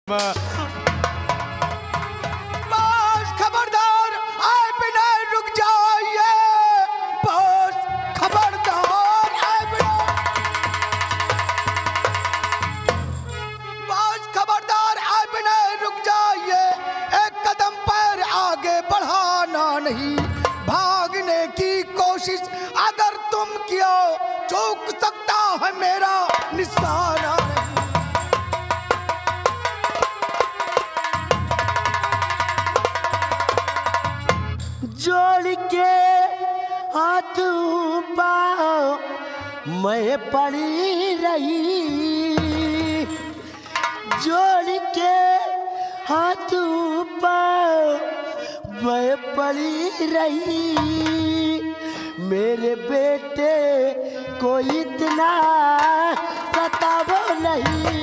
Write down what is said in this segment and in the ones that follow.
बस खबरदार, आए बिना रुक जाइए। बस खबरदार, आए बिना। बस खबरदार, आए बिना रुक जाइए। एक कदम पैर आगे बढ़ाना नहीं, भागने की कोशिश अगर तुम किया चूक सकता है मेरा निशाना। जोड़ के हाथ पाओ मैं पड़ी रही, जोड़ के हाथ पाओ मैं पड़ी रही। मेरे बेटे को इतना सतावो नहीं।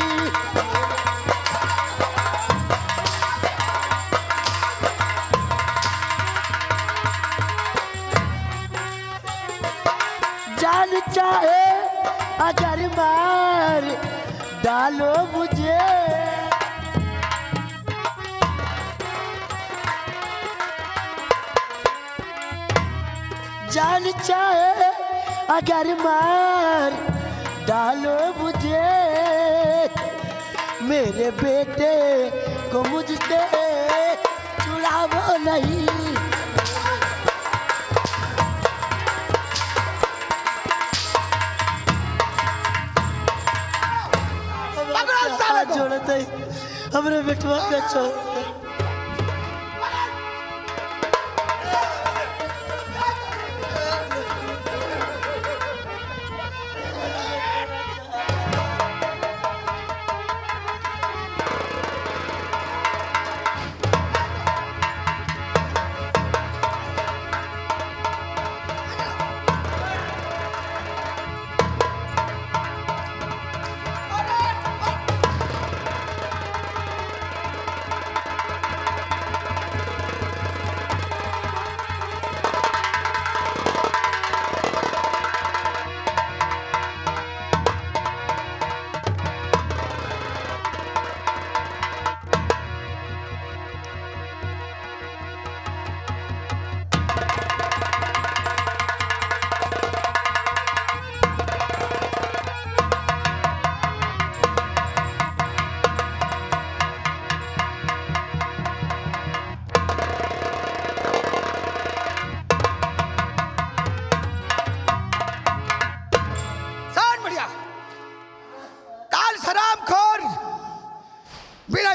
जान चाहे अगर मार डालो मुझे, जान चाहे अगर मार डालो मुझे। मेरे बेटे को मुझसे छुड़ावो नहीं। जोड़ते हमरे बेटवा के छोड़।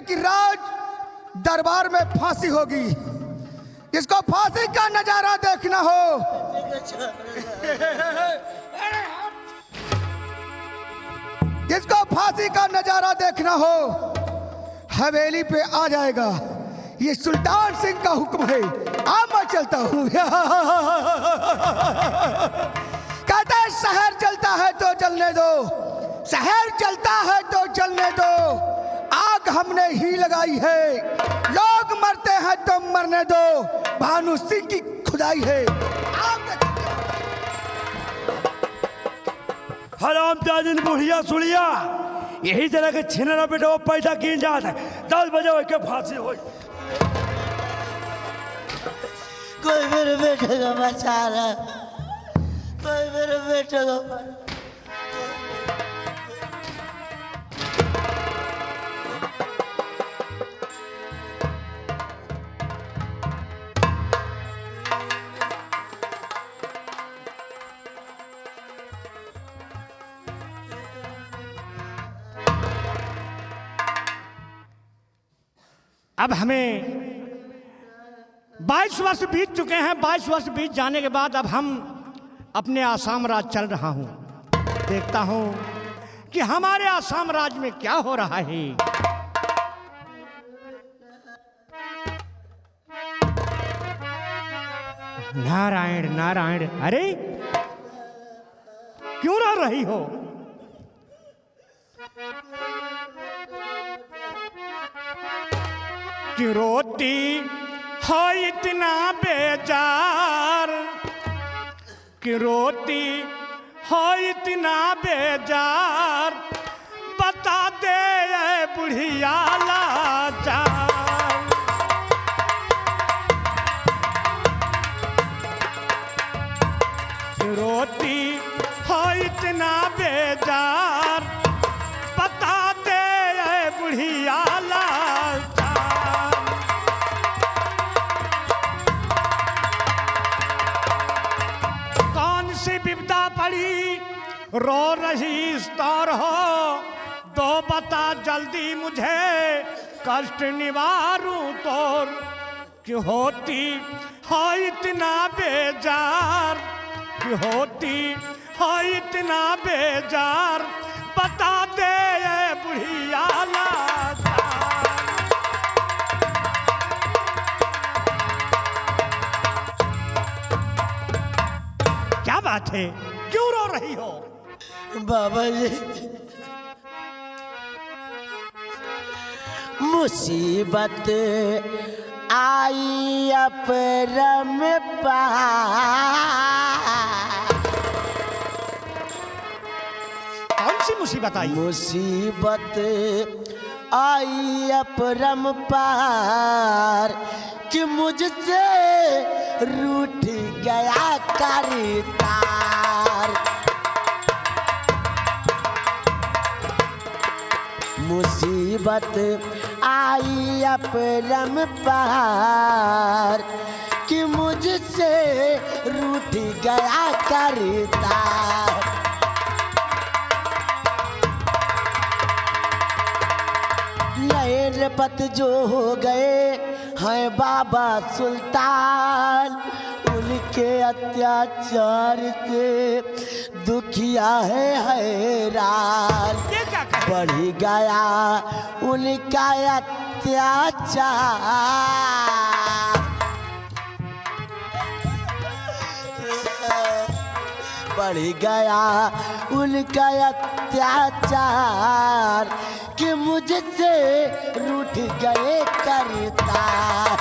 की राज दरबार में फांसी होगी। जिसको फांसी का नजारा देखना हो जिसको फांसी का नजारा देखना हो हवेली पे आ जाएगा। ये सुल्तान सिंह का हुक्म है। अब मैं चलता हूँ। कहते हैं शहर चलता है तो चलने दो, शहर चलता है तो चलने दो। आग हमने ही लगाई है, लोग मरते हैं तो मरने दो। भानु सिंह की खुदाई है। हराम जादिन बुढ़िया सुड़िया यही तरह के छिनरा बेटा वो पैदा की जात है। 10 बजे के फांसी हो। कोई मेरे बेटे को बचा रहा, कोई मेरे बेटे को। अब हमें 22 वर्ष बीत चुके हैं। 22 वर्ष बीत जाने के बाद अब हम अपने आसाम राज चल रहा हूं। देखता हूं कि हमारे आसाम राज में क्या हो रहा है। नारायण नारायण। अरे क्यों रो रही हो? क्यों रोती हो इतना बेजार? क्यों रोती हो इतना बेजार? बता दे बुढ़िया ला इतना बेजार बता दे ऐ बुढ़िया लाचार। कौन सी विपदा पड़ी रो रही इस तौर हो, दो बता जल्दी मुझे कष्ट निवारूं तोर। कि होती हो इतना बेजार, कि होती हो इतना बेजार बता दे ये बुढ़िया लाचार। क्या बात है, क्यों रो रही हो? बाबा जी मुसीबत आई अपरम कौन सी मुसीबत आई? मुसीबत आई अपरम पार कि मुझसे रूठ गया करतार। मुसीबत आई अपरम पार कि मुझसे रूठ गया करतार। नए रपत जो हो गए हैं बाबा सुल्तान, उनके अत्याचार से दुखिया है हैरान। ये क्या कहे? बढ़ गया उनका अत्याचार, बढ़ गया उनका अत्याचार कि मुझसे रूठ गए करतार।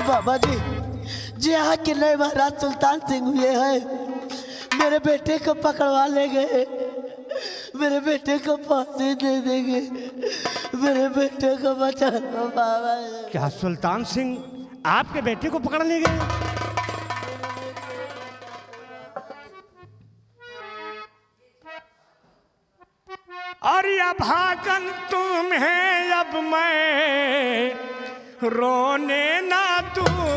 बाबा जी जी यहाँ के नए महाराज सुल्तान सिंह हुए हैं, मेरे बेटे को पकड़वा ले गए, मेरे बेटे को फांसी दे देंगे, मेरे बेटे को बचा लो बाबा। क्या सुल्तान सिंह आपके बेटे को पकड़ ले गए? और या भागन तुम्हें अब मैं रोने ना दूंगा।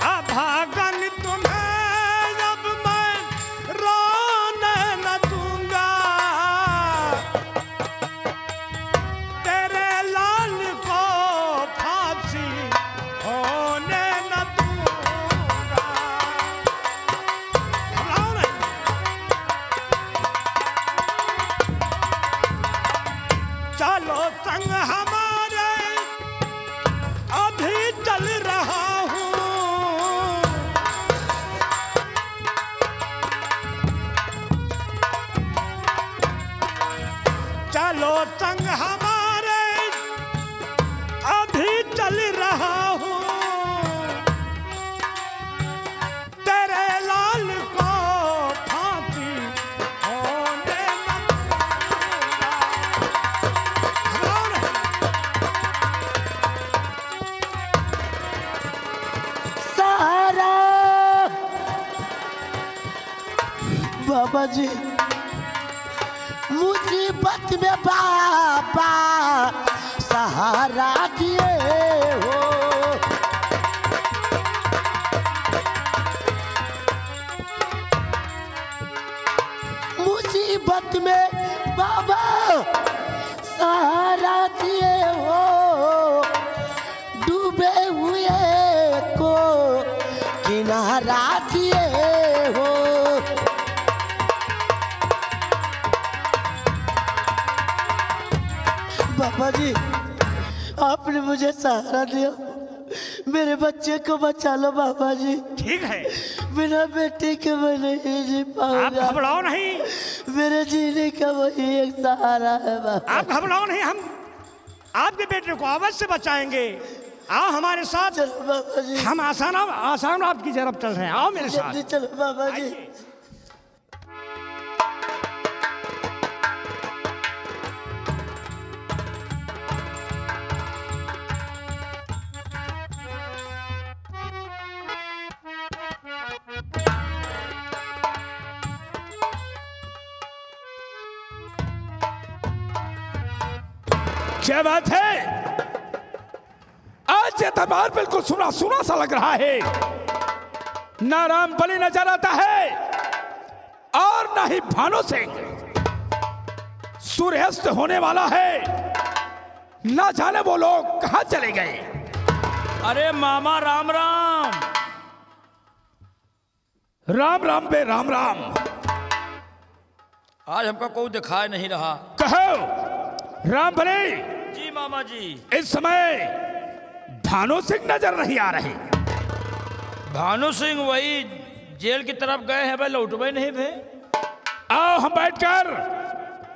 अभागन तुम्हें अब मैं रोने न दूंगा, तेरे लाल को फांसी होने न दूंगा। चलो संग हमारे अभी चल रहा हूँ, चलो संग हमारे अभी चल रहा हूँ, तेरे लाल को फांसी होने न सहारा बाबा जी मुसीबत में बाबा सहारा दिए हो। मुसीबत में बाबा सहारा दिए हो, डूबे हुए को किनारा दिए हो। बाबा जी आपने मुझे सहारा दिया, मेरे बच्चे को बचा लो बाबा जी। ठीक है, बिना बेटे के मैं नहीं जी आप पाऊंगा, घबराओ नहीं, मेरे जीने का वही एक सहारा है बाबा। आप घबराओ नहीं, हम आपके बेटे को अवश्य बचाएंगे। आओ हमारे साथ, चलो बाबा जी, हम आसान आपकी तरफ चल रहे हैं। आओ मेरे साथ। जल्दी चलो बाबा जी। आइए। क्या बात है? आज ये दरबार बिल्कुल सुना सुना सा लग रहा है। ना राम बलि नजर आता है और ना ही भानु सिंह। सूर्यास्त होने वाला है, ना जाने वो लोग कहां चले गए। अरे मामा राम राम। राम राम बे राम राम। आज हमको कोई दिखाई नहीं रहा। कहो राम बलि, जी मामा जी। इस समय भानु सिंह नजर नहीं आ रहे। भानु सिंह वही जेल की तरफ गए हैं, भाई लौटवे नहीं भे। आओ हम बैठकर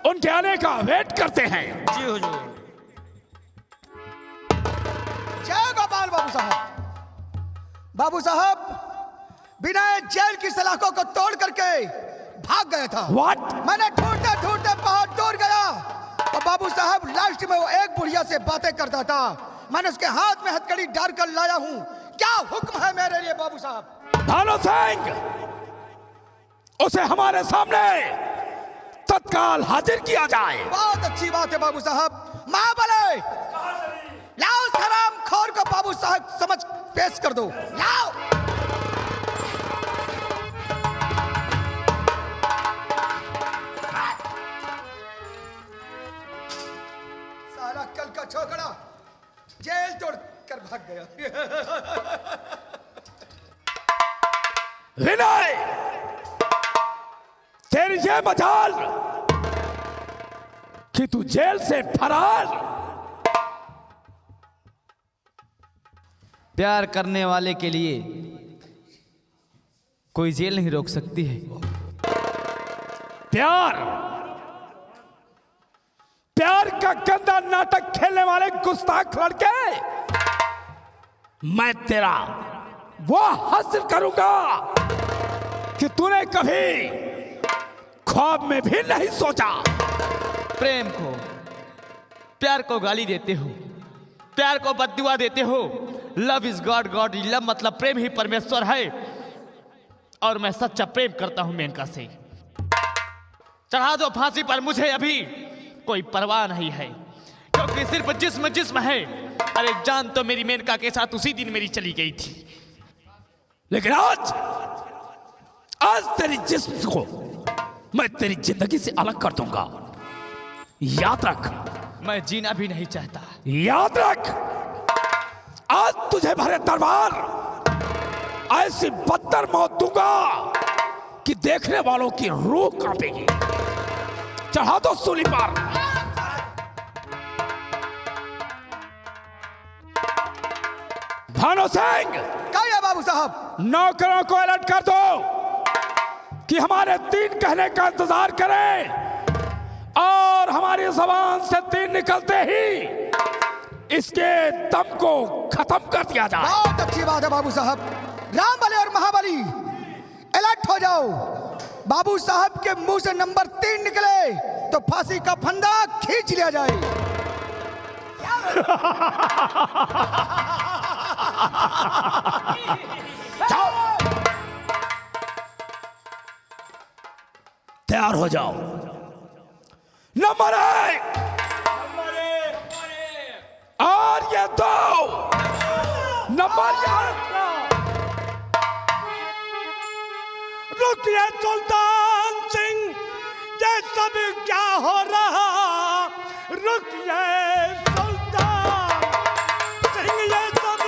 उनके आने का वेट करते हैं। जी हुजूर। जय गोपाल बाबू साहब। बाबू साहब बिना जेल की सलाखों को तोड़ करके भाग गया था। What? मैंने ढूंढते ढूंढते बहुत दूर गया और बाबू साहब लास्ट में वो एक बुढ़िया से बातें करता था। मैंने उसके हाथ में हथकड़ी डाल कर लाया हूं। क्या हुक्म है मेरे लिए बाबू साहब? भानु सिंह, उसे हमारे सामने तत्काल हाजिर किया जाए। बहुत अच्छी बात है बाबू साहब। महाबले लाओ उस हराम खोर को बाबू साहब समझ पेश कर दो। लाओ। साला कल का छोकरा जेल तोड़ कर भाग गया। विनय, तेरी ये मजाल कि तू जेल से फरार। प्यार करने वाले के लिए कोई जेल नहीं रोक सकती है। प्यार प्यार का गंदा नाटक खेलने वाले गुस्ताख लड़के, मैं तेरा वो हासिल करूंगा कि तूने कभी ख्वाब में भी नहीं सोचा। प्रेम को, प्यार को गाली देते हो, प्यार को बद्दुआ देते हो। Love is God, God is love, मतलब प्रेम ही परमेश्वर है। और मैं सच्चा प्रेम करता हूं मेनका से। चढ़ा दो फांसी पर मुझे, अभी कोई परवाह नहीं है, क्योंकि सिर्फ जिस्म जिस्म है। अरे जान तो मेरी मेनका के साथ उसी दिन मेरी चली गई थी। लेकिन आज तेरी जिस्म को मैं तेरी जिंदगी से अलग कर दूंगा। याद रख। मैं जीना भी नहीं चाहता। याद रख, आज तुझे भरे दरबार ऐसी बदतर मौत दूंगा कि देखने वालों की रूह कांपेगी। चढ़ा दो सूली पर। भानु सिंह, क्या बाबू साहब? नौकरों को अलर्ट कर दो कि हमारे 3 कहने का इंतजार करें, और हमारी जबान से 3 निकलते ही इसके दम को खत्म कर दिया जाए। बहुत अच्छी बात है बाबू साहब। राम बलि और महाबली अलर्ट हो जाओ। बाबू साहब के मुंह से नंबर 3 निकले तो फांसी का फंदा खींच लिया जाए। तैयार हो जाओ। नंबर 1 और ये 2 नंबर। रुकिए सुल्तान सिंह, ये सब क्या हो रहा? रुकिए सुल्तान सिंह, ये सब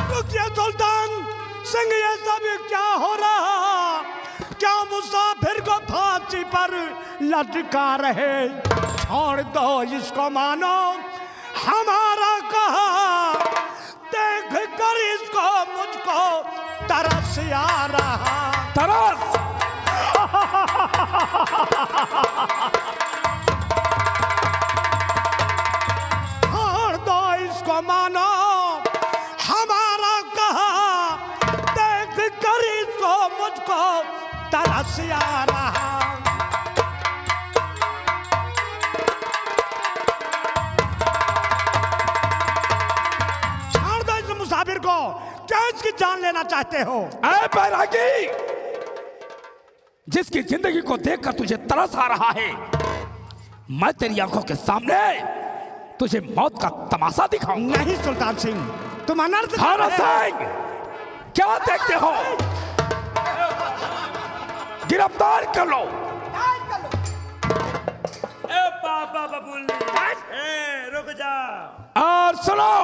रुकिए सुल्तान सिंह, ये सब क्या हो रहा? क्या मुसाफिर को फांसी पर लटका रहे? छोड़ दो इसको, मानो हमारा कहा। देख कर इसको मुझको तरस आ रहा। तरस। छोड़ दो इसको, मानो हमारा कहा। देख कर इसको मुझको तरस आ रहा। मुसाफिर को क्या इसकी जान लेना चाहते हो? ऐ बैरागी, जिसकी जिंदगी को देखकर तुझे तरस आ रहा है, मैं तेरी आंखों के सामने तुझे मौत का तमाशा दिखाऊंगा। नहीं सुल्तान सिंह, तुम अनर्थ कर भानु रहे हो। सिंह, क्या देखते हो? गिरफ्तार कर लो। ए पापा बबुल्ली, ए रुक जा। और सुनो,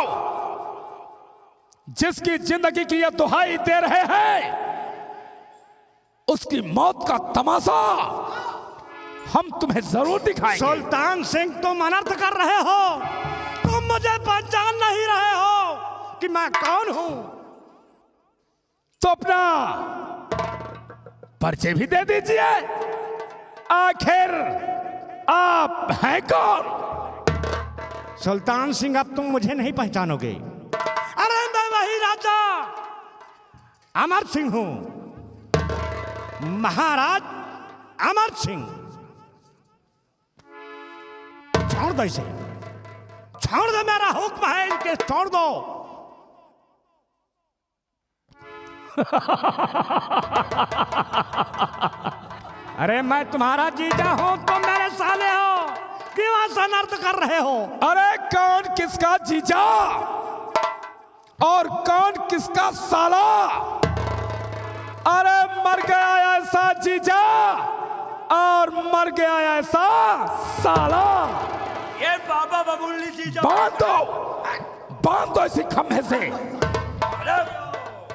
जिसकी जिंदगी की ये दुहाई दे रहे हैं, उसकी मौत का तमाशा हम तुम्हें जरूर दिखाएंगे। सुल्तान सिंह, तुम अनर्थ कर रहे हो। तुम मुझे पहचान नहीं रहे हो कि मैं कौन हूं। तो अपना परिचय भी दे दीजिए। आखिर आप हैं कौन? सुल्तान सिंह, अब तुम मुझे नहीं पहचानोगे। अरे मैं वही राजा अमर सिंह हूं, महाराज अमर सिंह। छोड़ दो इसे, छोड़ दो, मेरा हुक्म है, इनके छोड़ दो। अरे मैं तुम्हारा जीजा हूं, तुम मेरे साले हो, क्यों ऐसा अनर्थ कर रहे हो? अरे कौन किसका जीजा और कौन किसका साला? अरे मर गया ऐसा जीजा और मर गया ऐसा साला। ये बाबा बबुल्ली जी जो बांध दो इसी खम्भे से। अरे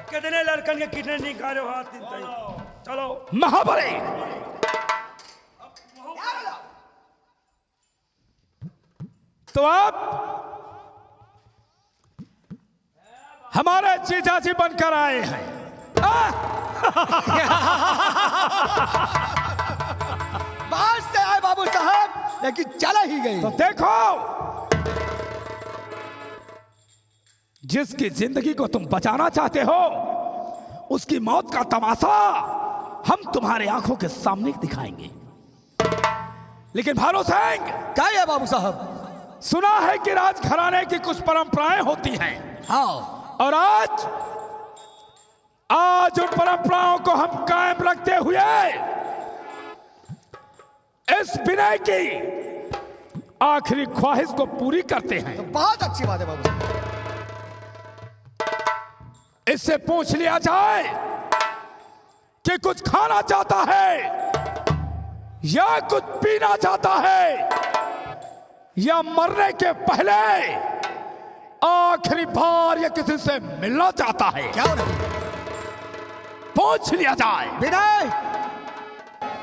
कितने लड़कन के कितने निकाले हो हाथ दिन तक। चलो महाबली, तो आप हमारे जीजा जी बनकर आए हैं। बाहर से आए बाबू साहब, लेकिन चला ही गए। तो देखो, जिसकी जिंदगी को तुम बचाना चाहते हो, उसकी मौत का तमाशा हम तुम्हारे आंखों के सामने दिखाएंगे। लेकिन भानु सिंह, क्या है बाबू साहब? सुना है कि राजघराने की कुछ परंपराएं होती हैं, हाँ, और आज उन परंपराओं को हम कायम रखते हुए इस विनय की आखिरी ख्वाहिश को पूरी करते हैं। तो बहुत अच्छी बात है बाबू साहब। इससे पूछ लिया जाए कि कुछ खाना चाहता है या कुछ पीना चाहता है, या मरने के पहले आखिरी बार या किसी से मिलना चाहता है। क्या नहीं? पूछ लिया जाए। विनय,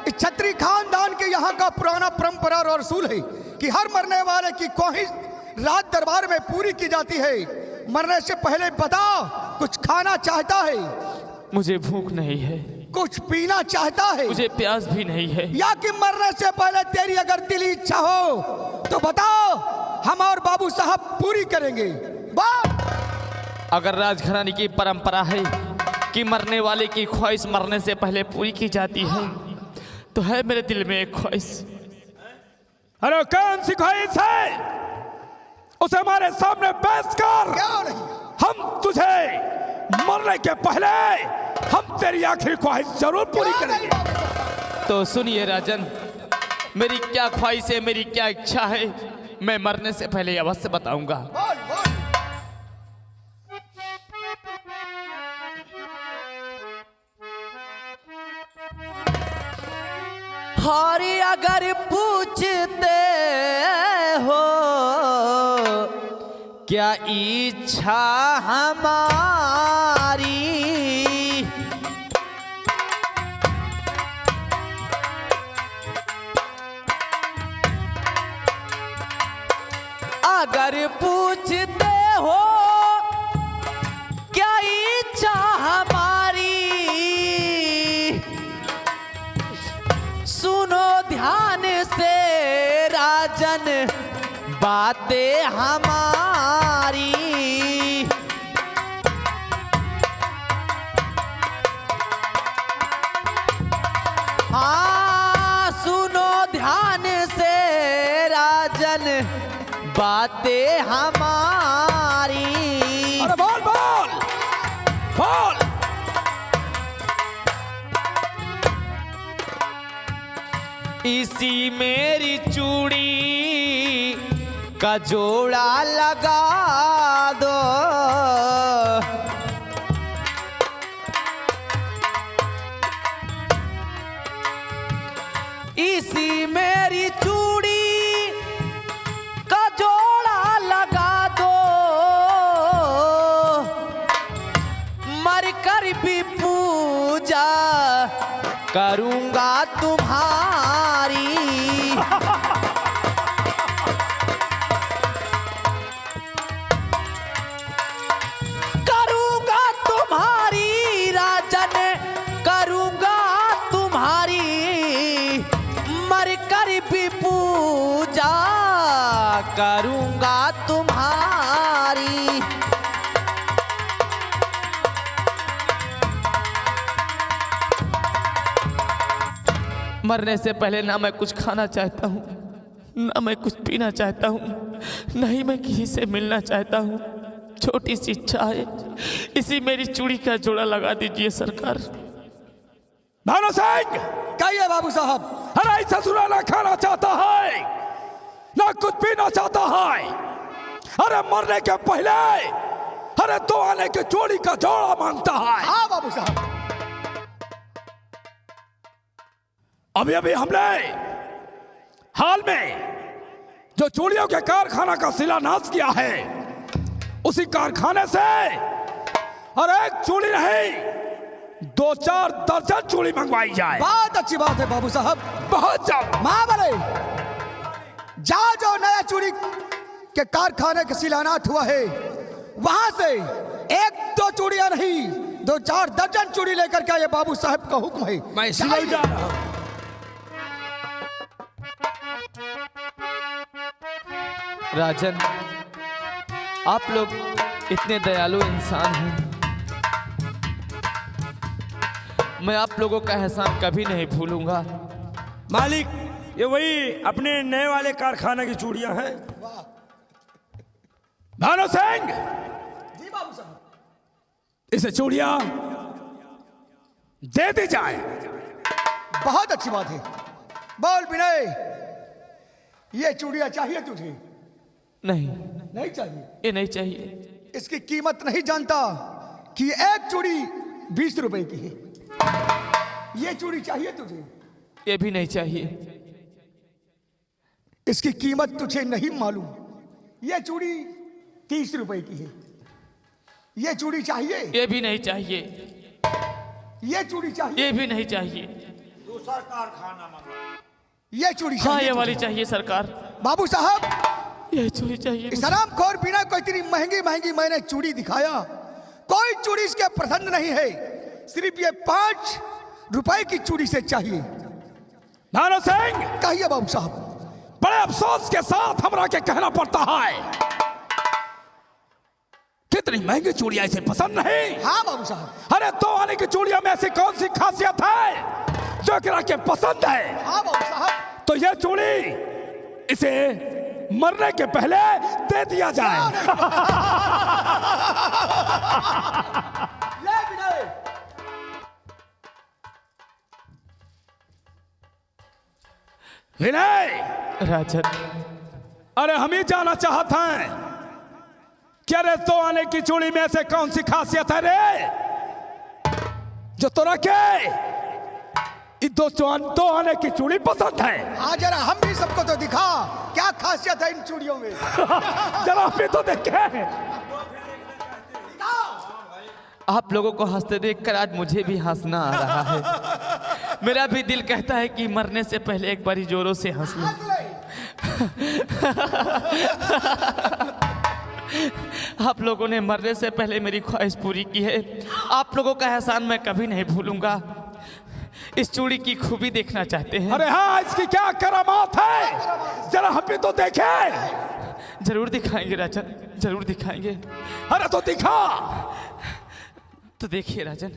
इस छत्री खानदान के यहाँ का पुराना परंपरा और रसूल है कि हर मरने वाले की ख्वाहिश राज दरबार में पूरी की जाती है। मरने से पहले बता, कुछ खाना चाहता है, मुझे भूख नहीं है, कुछ पीना चाहता है, मुझे प्यास भी नहीं है। या कि मरने से पहले तेरी अगर दिली इच्छा हो तो बताओ, हम और बाबू साहब पूरी करेंगे। अगर राजघराने की परंपरा है कि मरने वाले की ख्वाहिश मरने से पहले पूरी की जाती है, तो है मेरे दिल में एक ख्वाहिश। अरे कौन सी ख्वाहिश है? उसे हमारे सामने पेश कर। क्या नहीं? हम तुझे मरने के पहले हम तेरी आखिरी ख्वाहिश जरूर पूरी करेंगे। तो सुनिए राजन, मेरी क्या ख्वाहिश है, मेरी क्या इच्छा है, मैं मरने से पहले अवश्य बताऊंगा। बोल बोल। हरी अगर पूछते हो क्या इच्छा हमारी, अगर पूछते हो क्या इच्छा हमारी, सुनो ध्यान से राजन बातें हमारी। हाँ, सुनो ध्यान से राजन बातें हमारी। अरे बोल बोल बोल। इसी मेरी चूड़ी का जोड़ा लगा दो। इसी मेरी चूड़ी का जोड़ा लगा दो, मर कर भी पूजा करूंगा तुम्हारी। करूंगा तुम्हारी राजन, करूंगा तुम्हारी, मर कर भी पूजा करूंगा तुम्हारी। मरने से पहले ना मैं कुछ खाना चाहता हूँ, ना मैं कुछ पीना चाहता हूँ, नहीं मैं किसी से मिलना चाहता हूँ। छोटी सी इच्छा है, इसी मेरी चूड़ी का जोड़ा लगा दीजिए सरकार। भानु सिंह, कहिए बाबू साहब। अरे ससुरा ना खाना चाहता है, ना कुछ पीना चाहता है। अरे मरने के पहले अरे 2 आने की चोरी का जोड़ा मांगता है। हाँ बाबू साहब। अभी अभी हमने हाल में जो चूड़ियों के कारखाना का शिलान्यास किया है, उसी कारखाने से और एक चूड़ी नहीं 2-4 दर्जन चूड़ी मंगवाई जाए। बहुत अच्छी बात है बाबू साहब। बहुत जाओ माँ बोले जा, जो नया चूड़ी के कारखाने का शिलान्यास हुआ है, वहां से 1-2 चूड़ियां नहीं 2-4 दर्जन चूड़ी लेकर के ये बाबू साहब का हुक्म है। मैं इसीलिए जा रहा हूं। राजन, आप लोग इतने दयालु इंसान हैं, मैं आप लोगों का एहसान कभी नहीं भूलूंगा। मालिक, ये वही अपने नए वाले कारखाने की चूड़ियां हैं। भानु सिंह, जी बाबू साहब। इसे चूड़ियां दे दी जाए। बहुत अच्छी बात है। बोल विनय, ये चूड़ियां चाहिए तुझे? नहीं, नहीं चाहिए। ये नहीं चाहिए। इसकी कीमत नहीं जानता कि एक चूड़ी 20 रुपए की है। ये चूड़ी चाहिए तुझे? ये भी नहीं चाहिए। इसकी कीमत तुझे नहीं मालूम। ये चूड़ी 30 रुपए की है। ये चूड़ी चाहिए? ये भी नहीं चाहिए। ये चूड़ी चाहिए? ये भी नहीं चाहिए। ये चूड़ी हाँ, चाहिए ये तुझे? वाली चाहिए सरकार। बाबू साहब, ये चूड़ी चाहिए। इस हरामखोर बिना को इतनी महंगी महंगी मैंने चूड़ी दिखाया, कोई चूड़ी इसके पसंद नहीं है। सिर्फ ये 5 रुपए की चूड़ी से चाहिए। भानु सिंह, कहिए बाबू साहब। बड़े अफसोस के साथ हमरा के कहना पड़ता है, कितनी महंगी चूड़ियां इसे पसंद नहीं। हाँ बाबू साहब। अरे 2 आने की चूड़ियों में ऐसी कौन सी खासियत है जो एकरा के पसंद है? हाँ बाबू साहब। तो ये चूड़ी इसे मरने के पहले दे दिया जाए। ले विनय। विनय, राजन, अरे हम ही जाना चाहते हैं कि अरे 2 आने की चूड़ी में से कौन सी खासियत है रे जो तोरा के 2 आने की चूड़ी पसंद है? हाँ जरा हम भी सबको तो दिखा क्या खासियत है इन चूड़ियों में। जरा भी तो देखे। आप लोगों को हंसते देखकर आज मुझे भी हंसना आ रहा है। मेरा भी दिल कहता है कि मरने से पहले एक बारी जोरों से हंस लूं। आप लोगों ने मरने से पहले मेरी ख्वाहिश पूरी की है। आप लोगों का एहसान मैं कभी नहीं भूलूंगा। इस चूड़ी की खूबी देखना चाहते हैं? अरे हाँ, इसकी क्या करामात है, जरा हम भी तो देखें। जरूर दिखाएंगे राजन, जरूर दिखाएंगे। अरे तो दिखा। तो देखिए राजन,